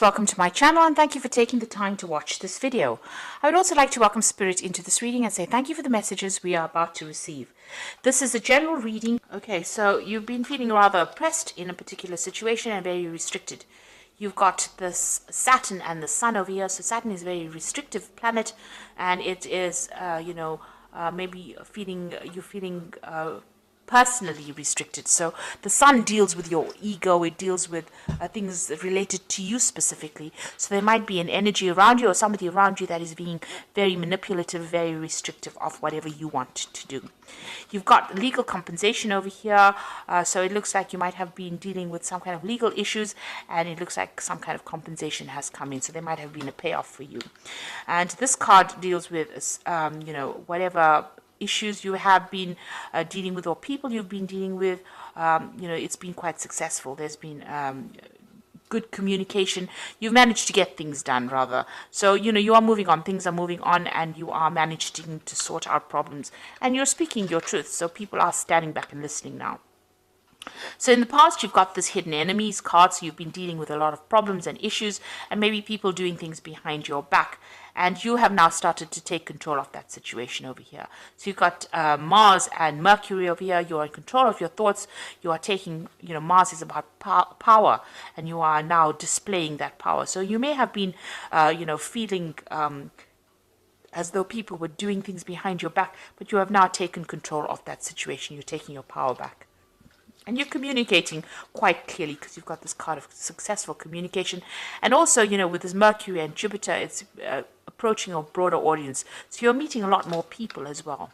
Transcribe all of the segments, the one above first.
Welcome to my channel and thank you for taking the time to watch this video. I would also like to welcome Spirit into this reading and say thank you for the messages we are about to receive. This is a general reading. Okay, so you've been feeling rather oppressed in a particular situation and very restricted. You've got this Saturn and the Sun over here. So Saturn is a very restrictive planet and it is, maybe you're feeling personally restricted. So the sun deals with your ego, it deals with things related to you specifically. So there might be an energy around you or somebody around you that is being very manipulative, very restrictive of whatever you want to do. You've got legal compensation over here, so it looks like you might have been dealing with some kind of legal issues and it looks like some kind of compensation has come in, so there might have been a payoff for you. And this card deals with whatever issues you have been dealing with or people you've been dealing with. It's been quite successful. There's been good communication. You've managed to get things done, rather. So, you are moving on. Things are moving on and you are managing to sort out problems. And you're speaking your truth. So people are standing back and listening now. So in the past, you've got this hidden enemies card, so you've been dealing with a lot of problems and issues and maybe people doing things behind your back. And you have now started to take control of that situation over here. So you've got Mars and Mercury over here. You're in control of your thoughts. You are taking, Mars is about power and you are now displaying that power. So you may have been, feeling as though people were doing things behind your back, but you have now taken control of that situation. You're taking your power back. And you're communicating quite clearly because you've got this card of successful communication. And also, with this Mercury and Jupiter, it's approaching a broader audience. So you're meeting a lot more people as well.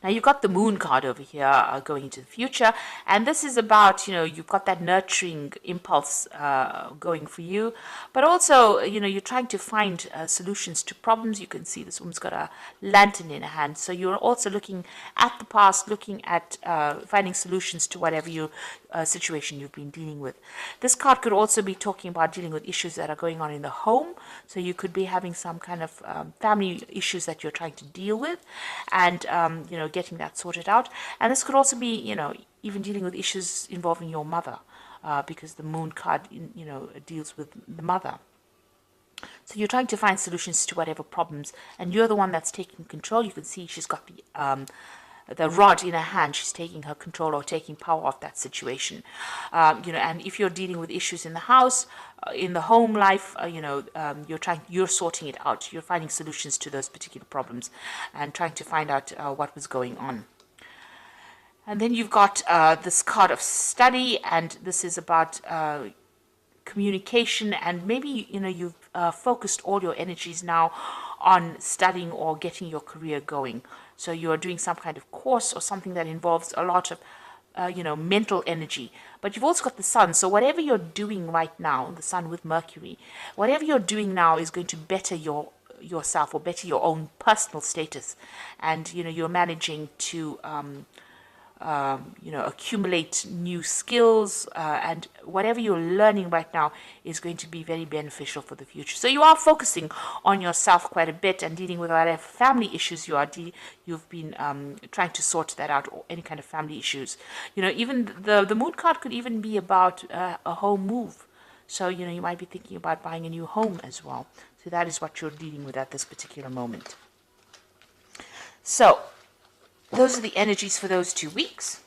Now, you've got the Moon card over here going into the future. And this is about, you've got that nurturing impulse going for you. But also, you're trying to find solutions to problems. You can see this woman's got a lantern in her hand. So you're also looking at the past, looking at finding solutions to whatever situation you've been dealing with. This card could also be talking about dealing with issues that are going on in the home. So you could be having some kind of family issues that you're trying to deal with and, getting that sorted out. And this could also be, even dealing with issues involving your mother, because the Moon card, deals with the mother. So you're trying to find solutions to whatever problems, and you're the one that's taking control. You can see she's got the rod in her hand. She's taking her control or taking power of that situation. And if you're dealing with issues in the house, in the home life, you're sorting it out. You're finding solutions to those particular problems and trying to find out what was going on. And then you've got this card of study, and this is about communication, and maybe you've focused all your energies now on studying or getting your career going. So you're doing some kind of course or something that involves a lot of mental energy. But you've also got the Sun. So whatever you're doing right now, the Sun with Mercury, whatever you're doing now is going to better yourself or better your own personal status. And you're managing to accumulate new skills, and whatever you're learning right now is going to be very beneficial for the future. So you are focusing on yourself quite a bit and dealing with whatever family issues you've been trying to sort that out, or any kind of family issues. Even the Moon card could even be about a home move. So, you might be thinking about buying a new home as well. So that is what you're dealing with at this particular moment. So those are the energies for those 2 weeks.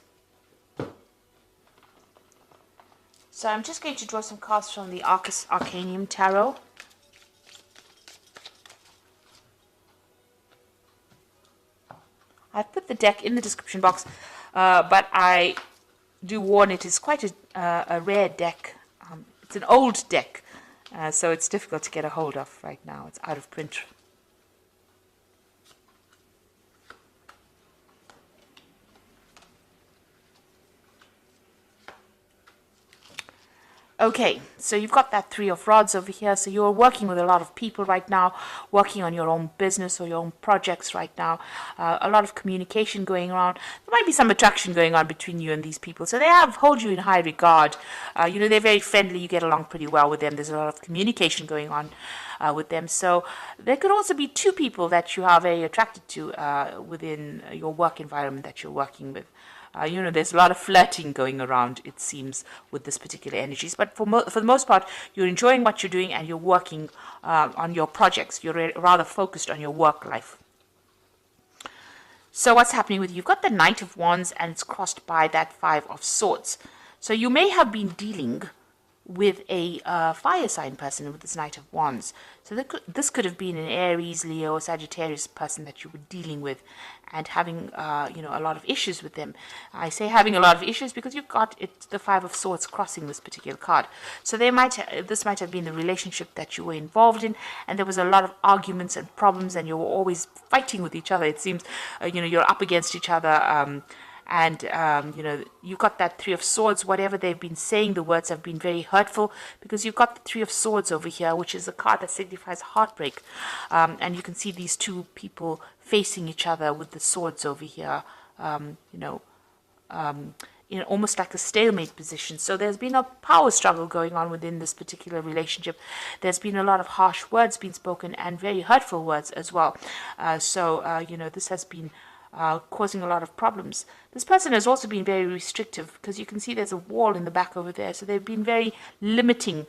So I'm just going to draw some cards from the Arcus Arcanium Tarot. I've put the deck in the description box, but I do warn it is quite a rare deck. It's an old deck, so it's difficult to get a hold of right now. It's out of print. Okay, so you've got that Three of Rods over here. So you're working with a lot of people right now, working on your own business or your own projects right now. A lot of communication going on. There might be some attraction going on between you and these people. So they hold you in high regard. They're very friendly. You get along pretty well with them. There's a lot of communication going on with them. So there could also be two people that you are very attracted to within your work environment that you're working with. There's a lot of flirting going around, it seems, with this particular energies. But for the most part, you're enjoying what you're doing and you're working on your projects. You're rather focused on your work life. So what's happening with you? You've got the Knight of Wands and it's crossed by that Five of Swords. So you may have been dealing with a fire sign person with this Knight of Wands. So this could have been an Aries, Leo, Sagittarius person that you were dealing with and having, a lot of issues with them. I say having a lot of issues because you've got the Five of Swords crossing this particular card. So this might have been the relationship that you were involved in, and there was a lot of arguments and problems, and you were always fighting with each other. It seems, you're up against each other. You've got that Three of Swords. Whatever they've been saying, the words have been very hurtful, because you've got the Three of Swords over here, which is a card that signifies heartbreak. And you can see these two people facing each other with the swords over here, almost like a stalemate position. So there's been a power struggle going on within this particular relationship. There's been a lot of harsh words being spoken and very hurtful words as well. This has been causing a lot of problems. This person has also been very restrictive, because you can see there's a wall in the back over there. So they've been very limiting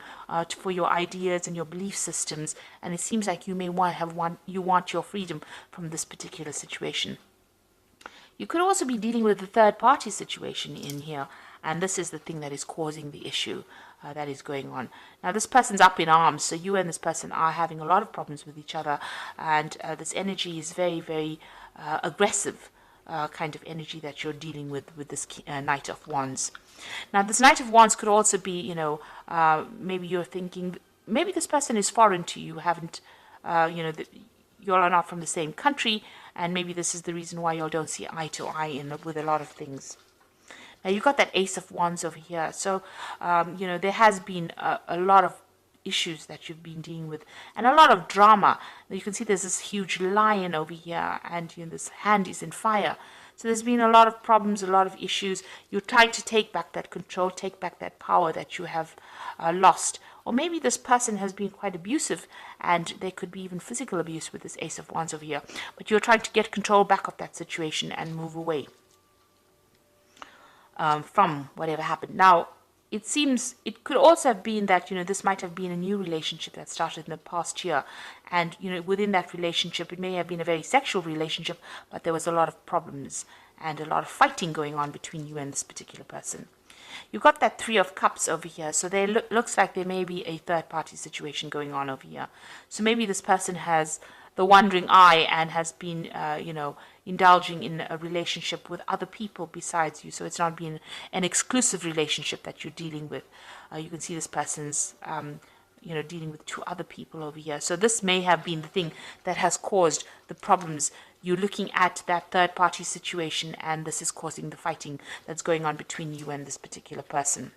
for your ideas and your belief systems, and it seems like you may want your freedom from this particular situation. You could also be dealing with the third party situation in here, and this is the thing that is causing the issue that is going on. Now this person's up in arms, so you and this person are having a lot of problems with each other, and this energy is very, very aggressive kind of energy that you're dealing with this Knight of Wands. Now this Knight of Wands could also be, maybe you're thinking, maybe this person is foreign to you, you are not from the same country, and maybe this is the reason why you don't see eye to eye with a lot of things. Now you've got that Ace of Wands over here, so there has been a lot of issues that you've been dealing with, and a lot of drama. You can see there's this huge lion over here, and this hand is in fire. So there's been a lot of problems, a lot of issues. You're trying to take back that control, take back that power that you have lost. Or maybe this person has been quite abusive, and there could be even physical abuse with this Ace of Wands over here. But you're trying to get control back of that situation and move away from whatever happened. Now, it seems it could also have been that, this might have been a new relationship that started in the past year. And, within that relationship, it may have been a very sexual relationship, but there was a lot of problems and a lot of fighting going on between you and this particular person. You've got that Three of Cups over here. So there looks like there may be a third party situation going on over here. So maybe this person has the wandering eye and has been, indulging in a relationship with other people besides you. So it's not been an exclusive relationship that you're dealing with. You can see this person's, dealing with two other people over here. So this may have been the thing that has caused the problems. You're looking at that third party situation, and this is causing the fighting that's going on between you and this particular person.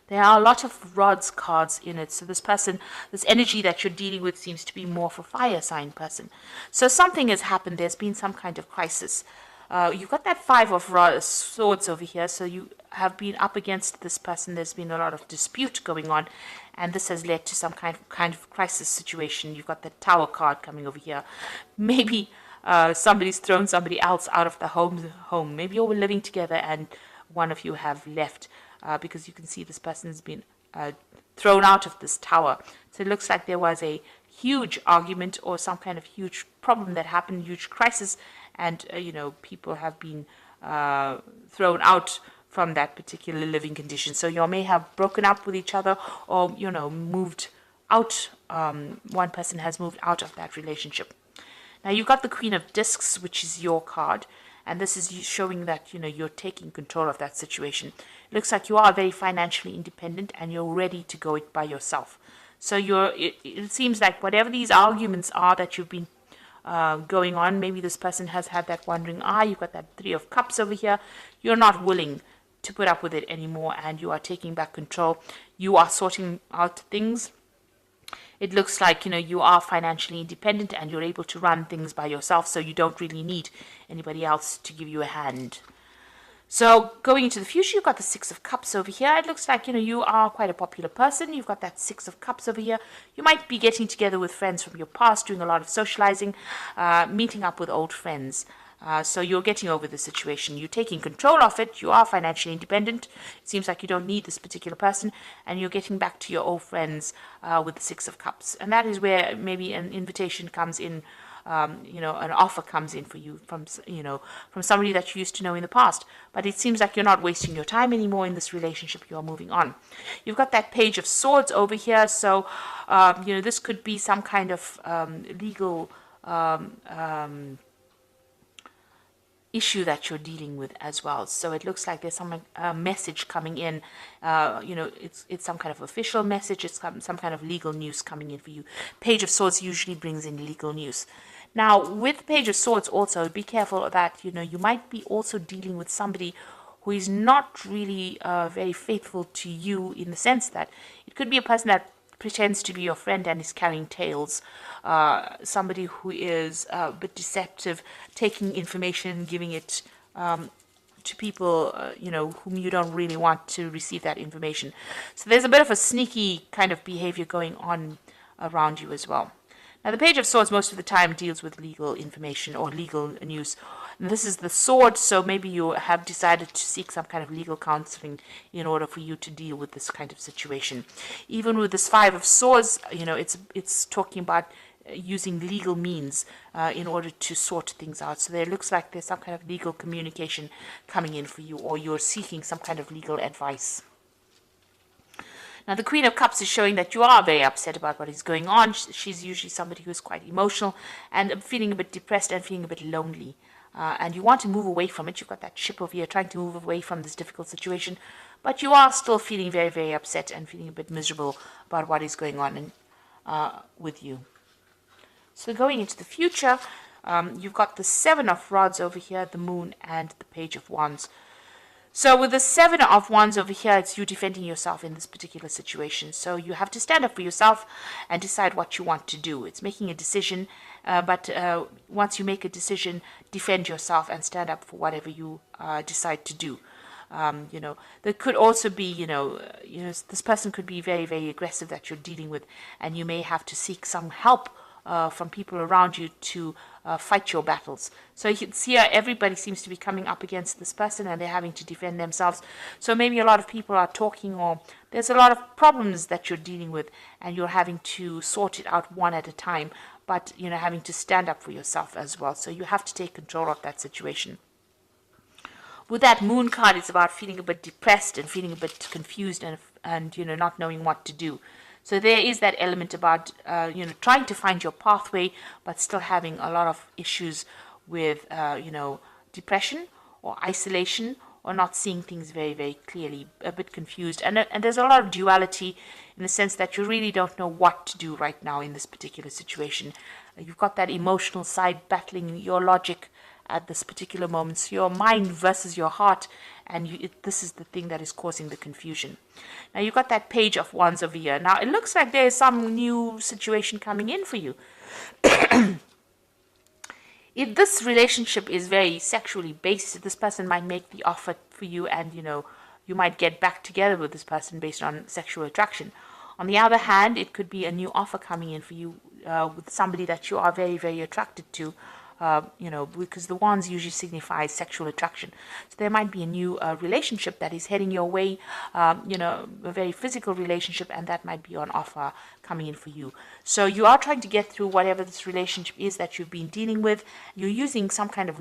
There are a lot of rods cards in it. So this person, this energy that you're dealing with seems to be more for fire sign person. So something has happened. There's been some kind of crisis. You've got that Five of Swords over here. So you have been up against this person. There's been a lot of dispute going on, and this has led to some kind of crisis situation. You've got the Tower card coming over here. Maybe somebody's thrown somebody else out of the home. Maybe you were living together and one of you have left. Because you can see this person has been thrown out of this tower. So it looks like there was a huge argument or some kind of huge problem that happened, huge crisis, and people have been thrown out from that particular living condition. So you may have broken up with each other, or moved out. One person has moved out of that relationship. Now you've got the Queen of Discs, which is your card. And this is showing that, you're taking control of that situation. It looks like you are very financially independent and you're ready to go it by yourself. So it seems like whatever these arguments are that you've been going on, maybe this person has had that wandering eye. You've got that Three of Cups over here. You're not willing to put up with it anymore, and you are taking back control. You are sorting out things. It looks like, you are financially independent and you're able to run things by yourself, so you don't really need anybody else to give you a hand. So going into the future, you've got the Six of Cups over here. It looks like, you are quite a popular person. You've got that Six of Cups over here. You might be getting together with friends from your past, doing a lot of socializing, meeting up with old friends. So you're getting over the situation. You're taking control of it. You are financially independent. It seems like you don't need this particular person, and you're getting back to your old friends with the Six of Cups. And that is where maybe an invitation comes in. An offer comes in for you from somebody that you used to know in the past. But it seems like you're not wasting your time anymore in this relationship. You are moving on. You've got that Page of Swords over here. So, this could be some kind of legal issue that you're dealing with as well. So it looks like there's some message coming in. It's some kind of official message. It's some kind of legal news coming in for you. Page of Swords usually brings in legal news. Now, with Page of Swords also, be careful that, you might be also dealing with somebody who is not really very faithful to you, in the sense that it could be a person that pretends to be your friend and is carrying tales. Somebody who is a bit deceptive, taking information, giving it to people, whom you don't really want to receive that information. So there's a bit of a sneaky kind of behavior going on around you as well. Now, the Page of Swords most of the time deals with legal information or legal news. And this is the sword, so maybe you have decided to seek some kind of legal counseling in order for you to deal with this kind of situation. Even with this Five of Swords, it's talking about using legal means in order to sort things out. So there looks like there's some kind of legal communication coming in for you, or you're seeking some kind of legal advice. Now, the Queen of Cups is showing that you are very upset about what is going on. She's usually somebody who is quite emotional and feeling a bit depressed and feeling a bit lonely. And you want to move away from it. You've got that ship over here trying to move away from this difficult situation. But you are still feeling very, very upset and feeling a bit miserable about what is going on with you. So going into the future, you've got the Seven of Rods over here, the Moon, and the Page of Wands. So with the Seven of Wands over here, it's you defending yourself in this particular situation. So you have to stand up for yourself and decide what you want to do. It's making a decision, but once you make a decision, defend yourself and stand up for whatever you decide to do. There could also be, this person could be very, very aggressive that you're dealing with, and you may have to seek some help from people around you to fight your battles. So you can see how everybody seems to be coming up against this person and they're having to defend themselves. So maybe a lot of people are talking, or there's a lot of problems that you're dealing with and you're having to sort it out one at a time, but having to stand up for yourself as well. So you have to take control of that situation. With that Moon card, it's about feeling a bit depressed and feeling a bit confused and not knowing what to do. So there is that element about, trying to find your pathway, but still having a lot of issues with, depression or isolation, or not seeing things very, very clearly, a bit confused. And there's a lot of duality in the sense that you really don't know what to do right now in this particular situation. You've got that emotional side battling your logic at this particular moment. So your mind versus your heart, and this is the thing that is causing the confusion. Now you've got that Page of Wands over here. Now it looks like there is some new situation coming in for you. If this relationship is very sexually based, this person might make the offer for you, and you might get back together with this person based on sexual attraction. On the other hand, it could be a new offer coming in for you with somebody that you are very, very attracted to. Because the wands usually signify sexual attraction. So there might be a new relationship that is heading your way, a very physical relationship, and that might be on offer coming in for you. So you are trying to get through whatever this relationship is that you've been dealing with. You're using some kind of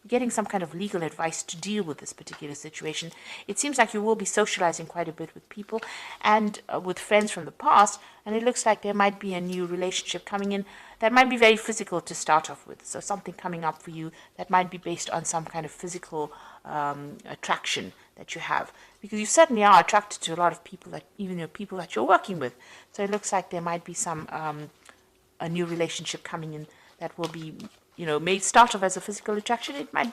getting some kind of legal advice to deal with this particular situation. It seems like you will be socializing quite a bit with people and with friends from the past, and it looks like there might be a new relationship coming in that might be very physical to start off with. So something coming up for you that might be based on some kind of physical attraction that you have. Because you certainly are attracted to a lot of people, that even people that you're working with. So it looks like there might be some a new relationship coming in that will be, may start off as a physical attraction. It might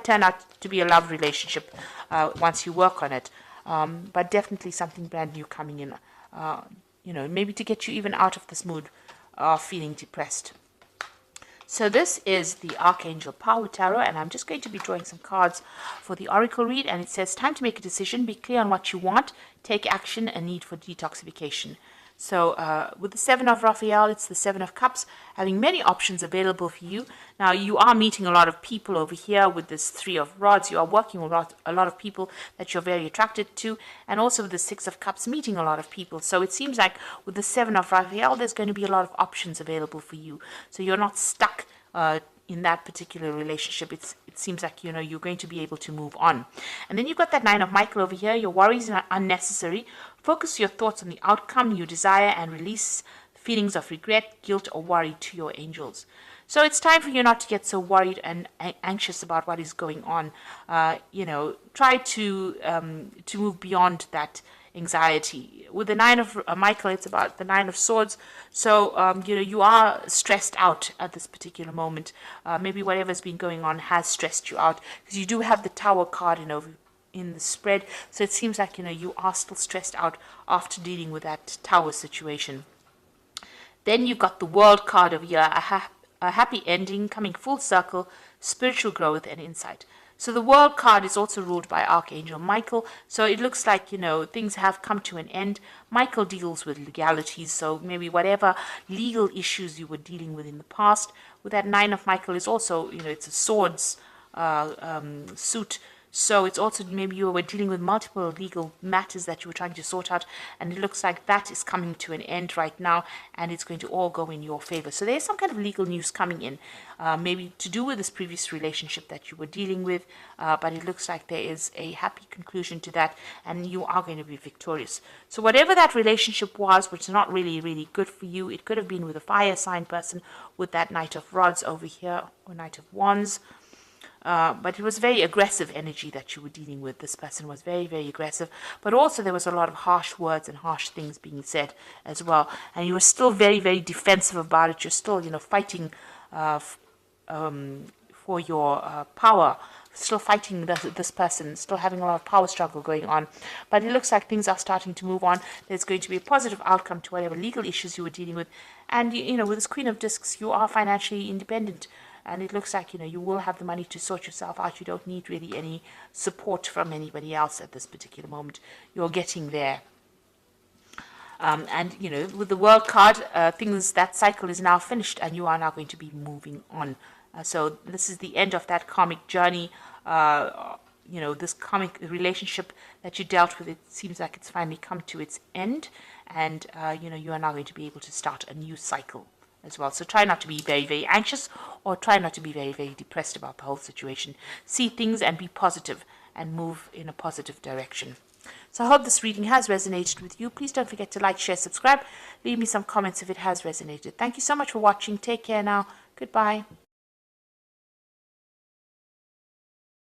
turn out to be a love relationship once you work on it. But definitely something brand new coming in. Maybe to get you even out of this mood of feeling depressed. So this is the Archangel Power Tarot, and I'm just going to be drawing some cards for the Oracle read, and it says, time to make a decision, be clear on what you want, take action, a need for detoxification. So with the Seven of Raphael, it's the Seven of Cups, having many options available for you. Now, you are meeting a lot of people over here with this Three of Rods. You are working with a lot of people that you're very attracted to, and also with the Six of Cups, meeting a lot of people. So it seems like with the Seven of Raphael, there's going to be a lot of options available for you. So you're not stuck in that particular relationship. It seems like, you know, you're going to be able to move on. And then you've got that Nine of Michael over here. Your worries are unnecessary. Focus your thoughts on the outcome you desire and release feelings of regret, guilt, or worry to your angels. So it's time for you not to get so worried and anxious about what is going on. You know, try to move beyond that anxiety. With the Nine of Michael, it's about the Nine of Swords. So, you know, you are stressed out at this particular moment. Maybe whatever's been going on has stressed you out, because you do have the Tower card in the spread. So it seems like, you know, you are still stressed out after dealing with that Tower situation. Then you've got the World card of here, a happy ending, coming full circle, spiritual growth and insight. So the World card is also ruled by Archangel Michael. So it looks like, you know, things have come to an end. Michael deals with legalities. So maybe whatever legal issues you were dealing with in the past. With that Nine of Michael is also, you know, it's a swords suit. So it's also maybe you were dealing with multiple legal matters that you were trying to sort out, and it looks like that is coming to an end right now, and it's going to all go in your favor. So there's some kind of legal news coming in, maybe to do with this previous relationship that you were dealing with, but it looks like there is a happy conclusion to that, and you are going to be victorious. So whatever that relationship was, which is not really good for you, it could have been with a fire sign person with that Knight of Rods over here, or Knight of Wands. But it was very aggressive energy that you were dealing with. This person was very aggressive, but also there was a lot of harsh words and harsh things being said as well. And you were still very defensive about it. You're still, you know, fighting for your power, still fighting this person, still having a lot of power struggle going on. But it looks like things are starting to move on. There's going to be a positive outcome to whatever legal issues you were dealing with. And, you know, with this Queen of Discs, you are financially independent. And it looks like, you know, you will have the money to sort yourself out. You don't need really any support from anybody else at this particular moment. You're getting there. And, you know, with the World card, that cycle is now finished, and you are now going to be moving on. So this is the end of that karmic journey. You know, this karmic relationship that you dealt with, it seems like it's finally come to its end. And, you know, you are now going to be able to start a new cycle as well. So try not to be very anxious, or try not to be very depressed about the whole situation. See things and be positive and move in a positive direction. So I hope this reading has resonated with you. Please don't forget to like, share, subscribe. Leave me some comments if it has resonated. Thank you so much for watching. Take care now. Goodbye.